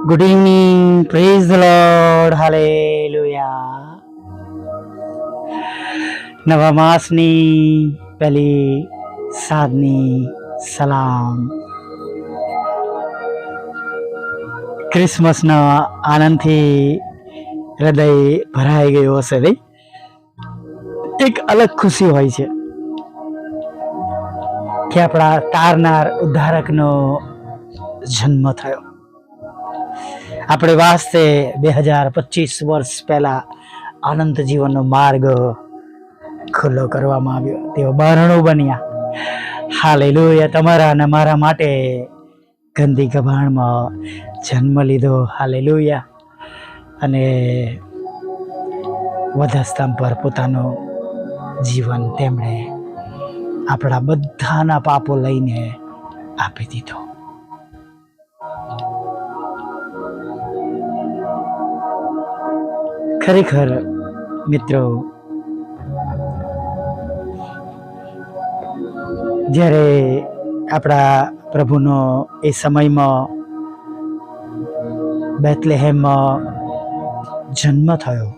Good evening, praise the lord, hallelujah. નવા માસની પહેલી સાધની સલામ. ક્રિસમસના આનંદથી હૃદય ભરાઈ ગયું હશે નહીં? એક અલગ ખુશી હોય છે કે આપણા તારનાર ઉદ્ધારકનો જન્મ થયો. આપણે વાસ્તે 2025 વર્ષ પહેલા અનંત જીવનનો માર્ગ ખુલ્લો કરવામાં આવ્યો. તેઓ બારણું બન્યા. હાલેલુયા. તમારા અને મારા માટે ગંદી ગભાણમાં જન્મ લીધો. હાલેલુયા. અને વધસ્તંભ પર પોતાનું જીવન તેમણે આપણા બધાના પાપો લઈને આપી દીધો. ખરેખર મિત્રો, જ્યારે આપણા પ્રભુનો એ સમયમાં બેથલેહેમમાં જન્મ થયો,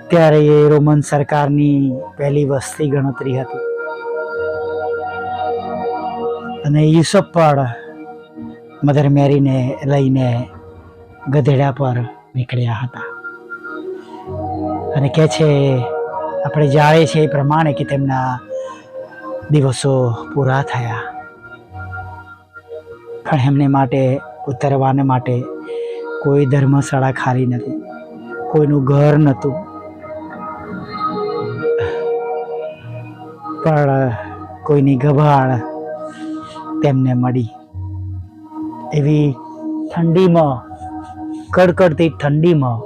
ત્યારે એ રોમન સરકારની પહેલી વસ્તી ગણતરી હતી અને યુસુફ પણ મધર મેરીને લઈને ગધેડા પર નીકળ્યા હતા. અને કહે છે, આપણે જાણીએ છીએ એ પ્રમાણે કે તેમના દિવસો પૂરા થયા, પણ એમને માટે ઉતરવાને માટે કોઈ ધર્મશાળા ખાલી નથી, કોઈનું ઘર નહોતું. પણ કોઈની ગભાણ તેમને મળી. એવી ઠંડીમાં, કડકડતી ઠંડીમાં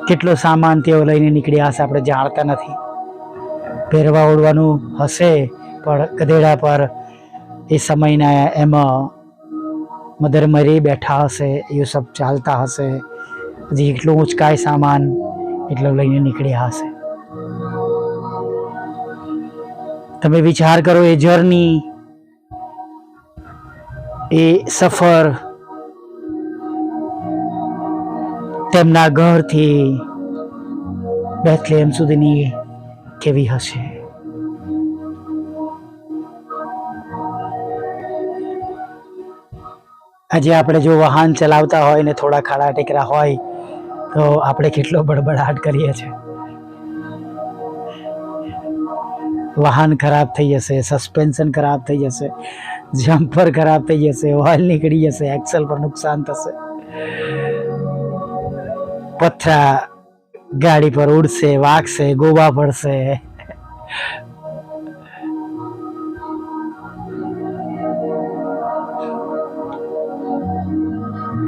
કેટલો સામાન તેઓ લઈને નીકળ્યા હશે આપણે જાણતા નથી. પહેરવા ઓઢવાનું હશે, પણ ગધેડા પર એ સમયના એમાં મધર મરી બેઠા હશે, યુસુફ ચાલતા હશે, હજી એટલું ઊંચકાય સામાન એટલો લઈને નીકળ્યા હશે. તમે વિચાર કરો, એ જર્ની, એ સફર તેમના ઘરથી બેથલેહેમ સુધીની કેવી હશે? આજે આપણે જો વાહન ચલાવતા હોય ને થોડા ખાડા ટેકરા હોય તો આપણે કેટલો બડબડાટ કરીએ છીએ. વાહન ખરાબ થઈ જશે, સસ્પેન્શન ખરાબ થઈ જશે, જમ્પર ખરાબ થઈ જશે, ઓઇલ નીકળી જશે, એક્સલ પર નુકસાન થશે, પથરા ગાડી પર ઉડશે, વાગશે, ગોબા પડશે.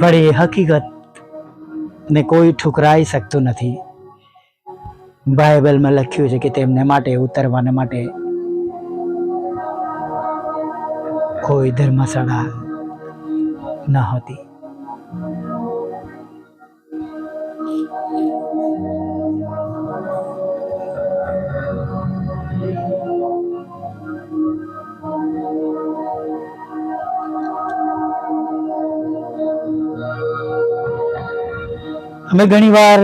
પણ એ હકીકત ને કોઈ ઠુકરાઈ શકતું નથી. બાઇબલમાં લખ્યું છે કે તેમને માટે ઉતરવાને માટે કોઈ ધર્મશાળા ન હતી. અમે ઘણી વાર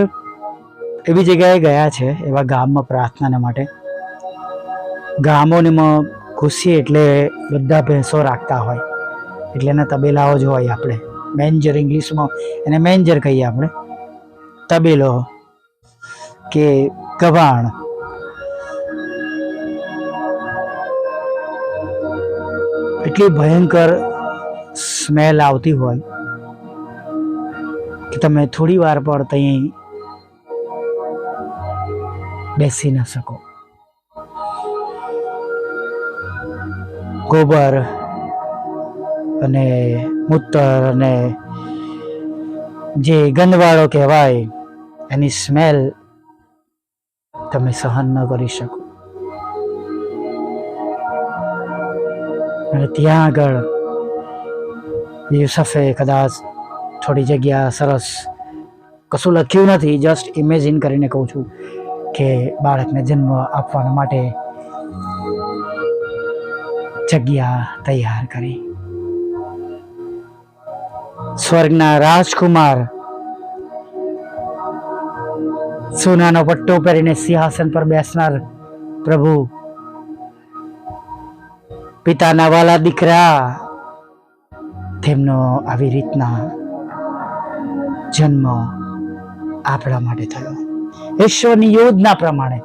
એવી જગ્યાએ ગયા છે, એવા ગામમાં પ્રાર્થનાના માટે. ગામોમાં ઘૂસીએ એટલે બધા ભેંસો રાખતા હોય, એટલે એના તબેલાઓ જ હોય. આપણે મેન્જર, ઇંગ્લિશમાં એને મેન્જર કહીએ આપણે, તબેલો કે ગભાણ. એટલી ભયંકર સ્મેલ આવતી હોય કે તમે થોડી વાર પણ ત્યાં બેસી ન શકો. ગોબર અને મૂત્ર અને જે ગંદવાળો કહેવાય એની સ્મેલ તમે સહન ન કરી શકો. અને ત્યાં આગળ યુસુફે કદાચ થોડી જગ્યા સરસ, કશું લખ્યું નથી, જસ્ટ ઇમેજિન કરીને કહું છું, કે બાળકને જન્મ આપવા માટે જગ્યા તૈયાર કરી. સ્વર્ગના રાજકુમાર સોનાનો પટ્ટો પહેરીને સિંહાસન પર બેસનાર પ્રભુ પિતાના વાલા દીકરા, તેમનો આવી રીતના જન્મ આપણા માટે થયો ઈશ્વરની યોજના પ્રમાણે.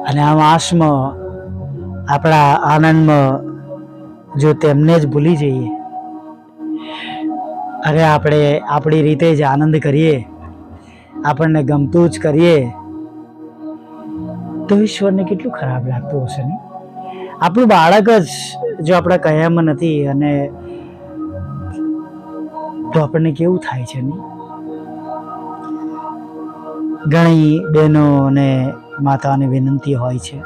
અને આ માસમાં આપણા આનંદમાં જો તેમને જ ભૂલી જઈએ, અરે આપણે આપણી રીતે જ આનંદ કરીએ, આપણને ગમતું જ કરીએ, તો ઈશ્વરને કેટલું ખરાબ લાગતું હશે ને? આપણું બાળક જ જો આપણા કયામાં નથી અને તો આપણને કેવું થાય છે ને? ઘણી બહેનો અને માતાઓની વિનંતી હોય છે,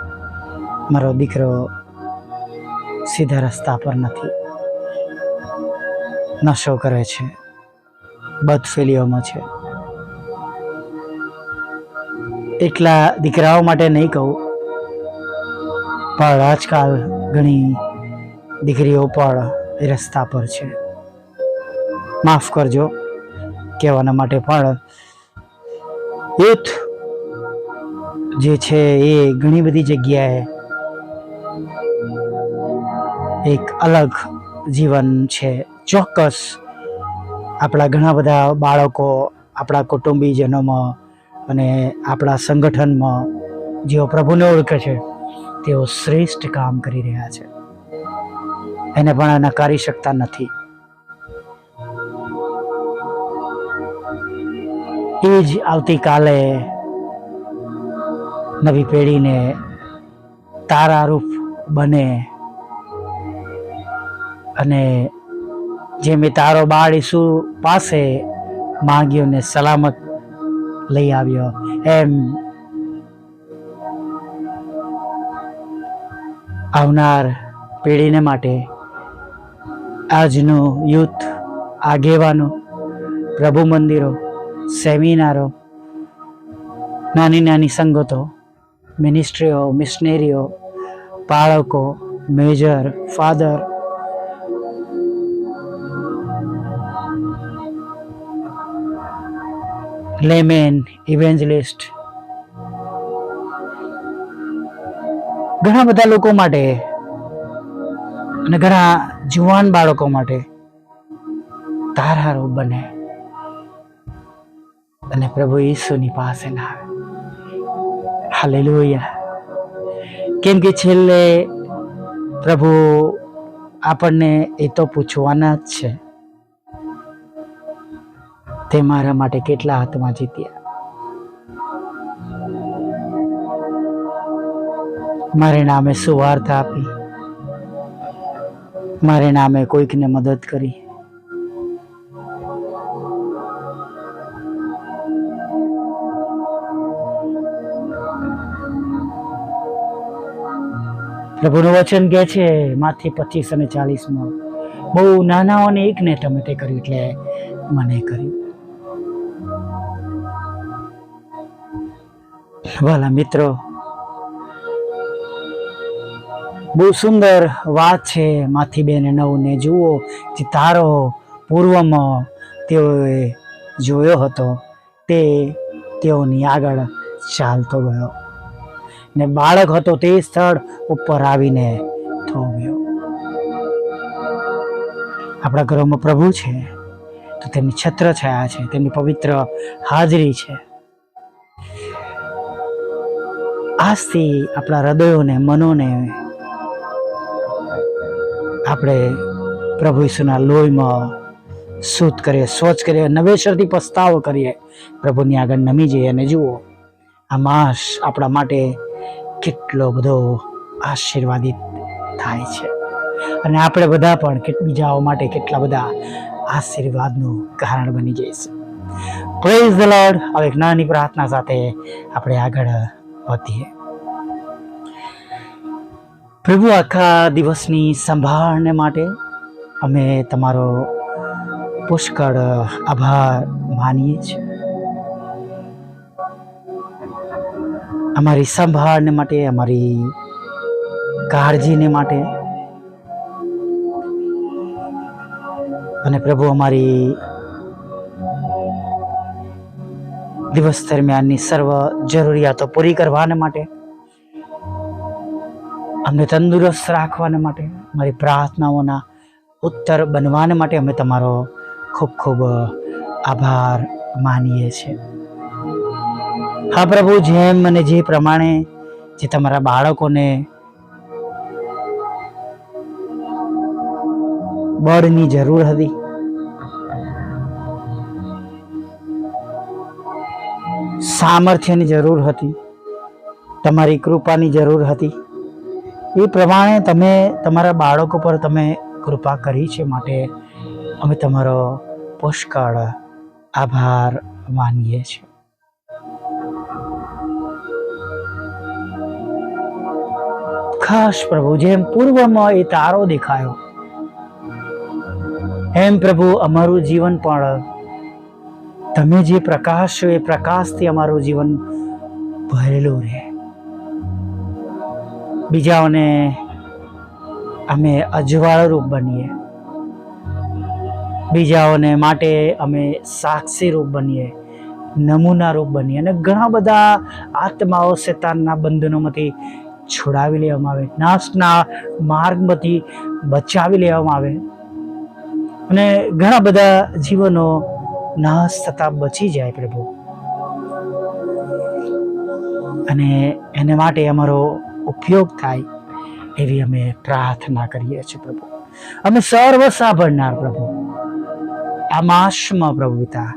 મારો દીકરો સીધા રસ્તા પર નથી, નશો કરે છે, બદફેલીઓમાં છે. એટલા દીકરાઓ માટે નહીં કહું, પણ આજકાલ ઘણી દીકરીઓ પણ એ રસ્તા પર છે. માફ કરજો કહેવાના માટે, પણ યુથ જે છે એ ઘણી બધી જગ્યાએ એક અલગ જીવન છે. ચોક્કસ આપણા ઘણા બધા બાળકો આપણા કુટુંબીજનોમાં અને આપણા સંગઠનમાં જેઓ પ્રભુને ઓળખે છે તેઓ શ્રેષ્ઠ કામ કરી રહ્યા છે, એને પણ નકારી શકતા નથી. એ જ આવતીકાલે નવી પેઢીને તારારૂપ બને અને જે મેં તારો બાળ ઈસુ પાસે માંગ્યો ને સલામત લઈ આવ્યો, એમ આવનાર પેઢીને માટે આજનું યુથ, આગેવાનો, પ્રભુ મંદિરો, સેમિનારો, નાની નાની સંગતો, મિનિસ્ટ્રીઓ, મિશનરીઓ, બાળકો, મેજર, ફાધર, લેમેન, ઇવેન્જલિસ્ટ, ઘણા બધા લોકો માટે અને ઘણા જુવાન બાળકો માટે તારારૂપ બને અને પ્રભુ ઈસુની પાસે ના આવે. હાલેલુયા. કેમ કે છેલ્લે પ્રભુ આપણને એ તો પૂછવાના જ છે, તે મારા માટે કેટલા આત્મા જીત્યા, મારે નામે સુવાર્તા આપી, મારે નામે કોઈકને મદદ કરી. પ્રભુનું વચન કહે છે માથી 25 અને 40, બહુ નાનાઓને એકને તમે તે કર્યું એટલે મને કર્યું. વાલા મિત્રો, બહુ સુંદર વાત છે માથી 2 ને 9 ને. જુઓ, જે તારો પૂર્વમાં તેઓએ જોયો હતો તે તેઓની આગળ ચાલતો ગયો ને બાળક હતો તે સ્થળ ઉપર આવીને થોભ્યો. આપણા ઘરોમાં પ્રભુ છે તો તેમની છત્ર છાયા છે, તેમની પવિત્ર હાજરી છે. આજથી આપણા હૃદયોને, મનોને આપણે પ્રભુ ઈસુના લોહીમાં શુદ્ધ કરીએ, સ્વચ્છ કરીએ, નવેસરથી પસ્તાવો કરીએ, પ્રભુની આગળ નમી જઈએ. અને જુઓ, આ માસ આપણા માટે કેટલો બધો આશીર્વાદિત થાય છે અને આપણે બધા પણ બીજાઓ માટે કેટલા બધા આશીર્વાદનું કારણ બની જઈશું. Praise the lord. હવે એક નાની પ્રાર્થના સાથે આપણે આગળ વધીએ. પ્રભુ, આખા દિવસની સંભાળને માટે અમે તમારો પુષ્કળ આભાર માનીએ છીએ. અમારી સંભાળને માટે, અમારી કાળજીને માટે, અને પ્રભુ અમારી દિવસ દરમિયાનની સર્વ જરૂરિયાતો પૂરી કરવાને માટે, અમને તંદુરસ્ત રાખવાને માટે, મારી પ્રાર્થનાઓના ઉત્તર બનવાને માટે અમે તમારો ખૂબ ખૂબ આભાર માનીએ છીએ. હા પ્રભુ, જેમ અને જે પ્રમાણે જે તમારા બાળકોને બળની જરૂર હતી, સામર્થ્યની જરૂર હતી, તમારી કૃપાની જરૂર હતી, એ પ્રમાણે તમે તમારા બાળકો પર તમે કૃપા કરી છે. માટે અમે તમારો પુષ્કળ આભાર માનીએ છીએ. ખાસ પ્રભુ, જેમ પૂર્વમાં એ તારો દેખાયો, એમ પ્રભુ અમારું જીવન પણ તમે જે પ્રકાશ છો એ પ્રકાશથી અમારું જીવન ભરેલું રહે. બીજાઓને અમે અજવાળ રૂપ બનીએ, બીજાઓને માટે અમે સાક્ષી રૂપ બનીએ, નમૂના રૂપ બનીએ, અને ઘણા બધા આત્માઓ શેતાનના બંધનોમાંથી છોડાવી લેવામાં આવે, નાશના માર્ગમાંથી બચાવી લેવામાં આવે, અને ઘણા બધા જીવનો નાશ થતા બચી જાય પ્રભુ. અને એને માટે અમારો ઉપયોગ થાય એવી અમે પ્રાર્થના કરીએ છીએ પ્રભુ. અમે સર્વ સાંભળનાર પ્રભુ, આ માસમાં પ્રભુ પિતા,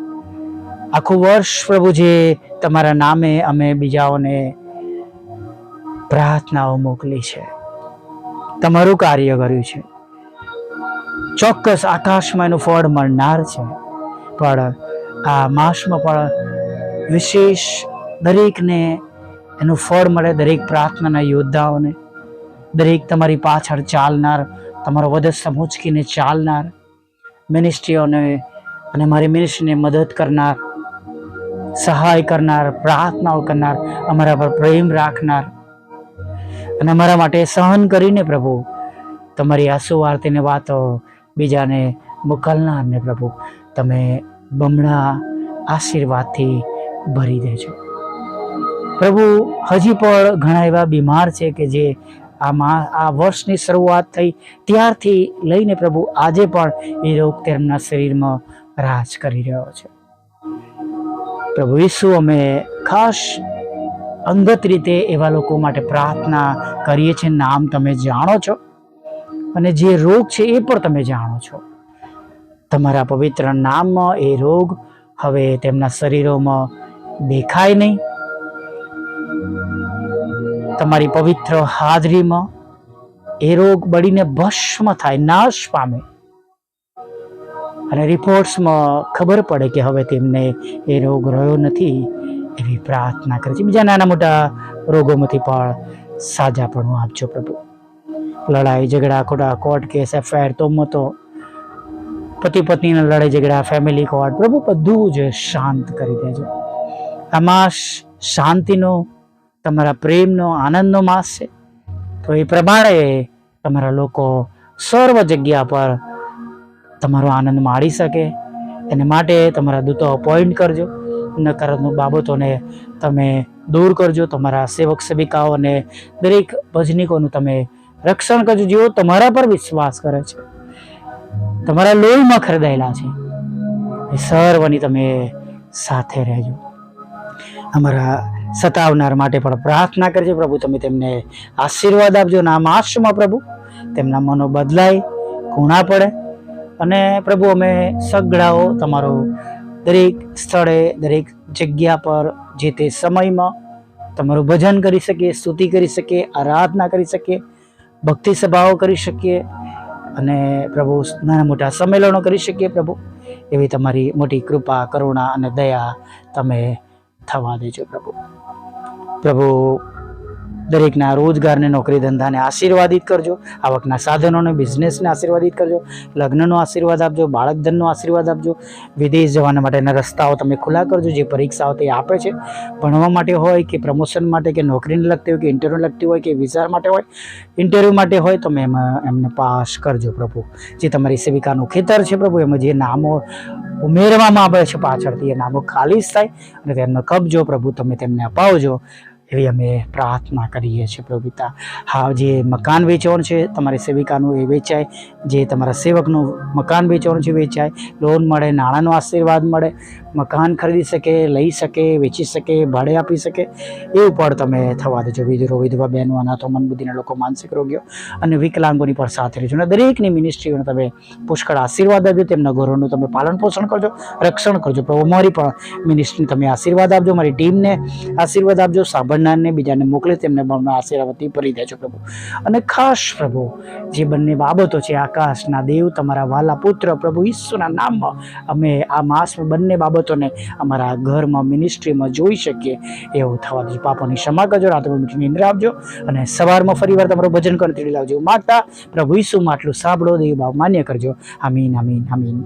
આખું વર્ષ પ્રભુ જે તમારા નામે અમે બીજાઓને પ્રાર્થનાઓ મોકલી છે, તમારું કાર્ય કર્યું છે, ચોક્કસ આકાશમાં એનું ફળ મળનાર છે. પણ આ માસમાં પણ વિશેષ દરેકને એનું ફળ મળે, દરેક પ્રાર્થનાના યોદ્ધાઓને, દરેક તમારી પાછળ ચાલનાર, તમારો વધસ્તંભ ઊંચકીને ચાલનાર મિનિસ્ટ્રીઓને અને મારી મિનિસ્ટ્રીને મદદ કરનાર, સહાય કરનાર, પ્રાર્થનાઓ કરનાર, અમારા પર પ્રેમ રાખનાર, અને અમારા માટે સહન કરીને પ્રભુ તમારી આ સુવાર્તાની વાતો બીજાને મોકલનારને પ્રભુ તમે બમણા આશીર્વાદથી ભરી દેજો. પ્રભુ, હજી પણ ઘણા એવા બીમાર છે કે જે આ વર્ષની શરૂઆત થઈ ત્યારથી લઈને પ્રભુ આજે પણ એ રોગ તેમના શરીરમાં રાજ કરી રહ્યો છે. પ્રભુ ઈસુ, અમે ખાસ અંગત રીતે એવા લોકો માટે પ્રાર્થના કરીએ છીએ. નામ તમે જાણો છો, અને જે રોગ છે એ પણ તમે જાણો છો. તમારા પવિત્ર નામમાં એ રોગ હવે તેમના શરીરોમાં દેખાય નહીં. તમારી પવિત્ર હાજરીમાં એ રોગ બળીને ભસ્મ થાય, નાશ પામે, અને રિપોર્ટ્સમાં ખબર પડે કે હવે તેમને એ રોગ રહ્યો નથી, એવી પ્રાર્થના કરે છે. બીજા નાના મોટા રોગોમાંથી પણ સાજાપણું આપજો પ્રભુ. લડાઈ ઝઘડા, ખોટા કોર્ટ કેસ, એફઆઈઆર, તોમતો, પતિ પત્નીના લડાઈ ઝઘડા, ફેમિલી કોર્ટ, પ્રભુ બધું જ શાંત કરી દેજો. આ માસ શાંતિનો, તમારા પ્રેમનો, આનંદનો માસ છે. તો એ પ્રમાણે તમારા લોકો સર્વ જગ્યા પર તમારો આનંદ માણી શકે એને માટે તમારા દૂતો અપોઇન્ટ કરજો. નકારાત્મક બાબતોને તમે દૂર કરજો. તમારા સેવક સેવિકાઓને, દરેક ભજનીકોનું તમે રક્ષણ કરજો, જેઓ તમારા પર વિશ્વાસ કરે છે, તમારા લોહીમાં ખરીદાયેલા છે. એ સર્વની તમે સાથે રહેજો. અમારા સતાવનાર માટે પણ પ્રાર્થના કરજો પ્રભુ, તમે તેમને આશીર્વાદ આપજો. ના માસમાં પ્રભુ તેમના મનો બદલાય, ખૂણા પડે, અને પ્રભુ અમે સગડાઓ તમારો દરેક સ્થળે, દરેક જગ્યા પર જે તે સમયમાં તમારું ભજન કરી શકીએ, સ્તુતિ કરી શકીએ, આરાધના કરી શકીએ, ભક્તિ સભાઓ કરી શકીએ, અને પ્રભુ નાના મોટા સંમેલનો કરી શકીએ. પ્રભુ એવી તમારી મોટી કૃપા, કરુણા અને દયા તમે થવા દેજો પ્રભુ. પ્રભુ દરેકના રોજગારને, નોકરી ધંધાને આશીર્વાદિત કરજો. આવકના સાધનોને, બિઝનેસને આશીર્વાદિત કરજો. લગ્નનો આશીર્વાદ આપજો, બાળક ધનનો આશીર્વાદ આપજો. વિદેશ જવાના માટેના રસ્તાઓ તમે ખુલ્લા કરજો. જે પરીક્ષાઓ તે આપે છે, ભણવા માટે હોય કે પ્રમોશન માટે કે નોકરીને લગતી હોય કે ઇન્ટરવ્યૂ લગતી હોય કે વિઝા માટે હોય, ઇન્ટરવ્યૂ માટે હોય, તમે એમાં એમને પાસ કરજો પ્રભુ. જે તમારી સેવિકાનું ખેતર છે પ્રભુ, એમાં જે નામો ઉમેરવામાં આવે છે પાછળથી, એ નામો ખાલી થાય અને તેમનો કબજો પ્રભુ તમે તેમને અપાવજો, એવી અમે પ્રાર્થના કરીએ છીએ પ્રભુ પિતા. હા, જે મકાન વેચવાનું છે તમારી સેવિકાનું એ વેચાય, જે તમારા સેવકનું મકાન વેચવાનું છે વેચાય, લોન મળે, નાણાંનો આશીર્વાદ મળે, મકાન ખરીદી શકે, લઈ શકે, વેચી શકે, ભાડે આપી શકે, એવું પણ તમે થવા દેજો. વિધુરો, વિધવા બહેનો, અનાથો, મનબુદ્ધિના લોકો, માનસિક રોગીઓ અને વિકલાંગોની પણ સાથે રહેજો. અને દરેકની મિનિસ્ટ્રીઓને તમે પુષ્કળ આશીર્વાદ આપજો. તેમના ઘરોનું તમે પાલન પોષણ કરજો, રક્ષણ કરજો પ્રભુ. મારી પણ મિનિસ્ટ્રીને તમે આશીર્વાદ આપજો, મારી ટીમને આશીર્વાદ આપજો, સાંભળનારને બીજાને મોકલે તેમને પણ આશીર્વાદથી ભરી દેજો પ્રભુ. અને ખાસ પ્રભુ, જે બંને બાબતો છે, આકાશના દેવ તમારા વાલા પુત્ર પ્રભુ ઈસુના નામમાં અમે આ માસમાં બંને બાબતોને અમારા ઘરમાં, મિનિસ્ટ્રીમાં જોઈ શકીએ એવું થવા દેજો. પાપોની ક્ષમા કરજો, રાત્રે મીઠી નિંદ્રા આપજો અને સવારમાં ફરીવાર તમારું ભજન કરી લાવજો. માગતા પ્રભુ ઈસુમાં આટલું સાંભળો, દેવ બાપ માન્ય કરજો. આમીન, આમીન, આમીન.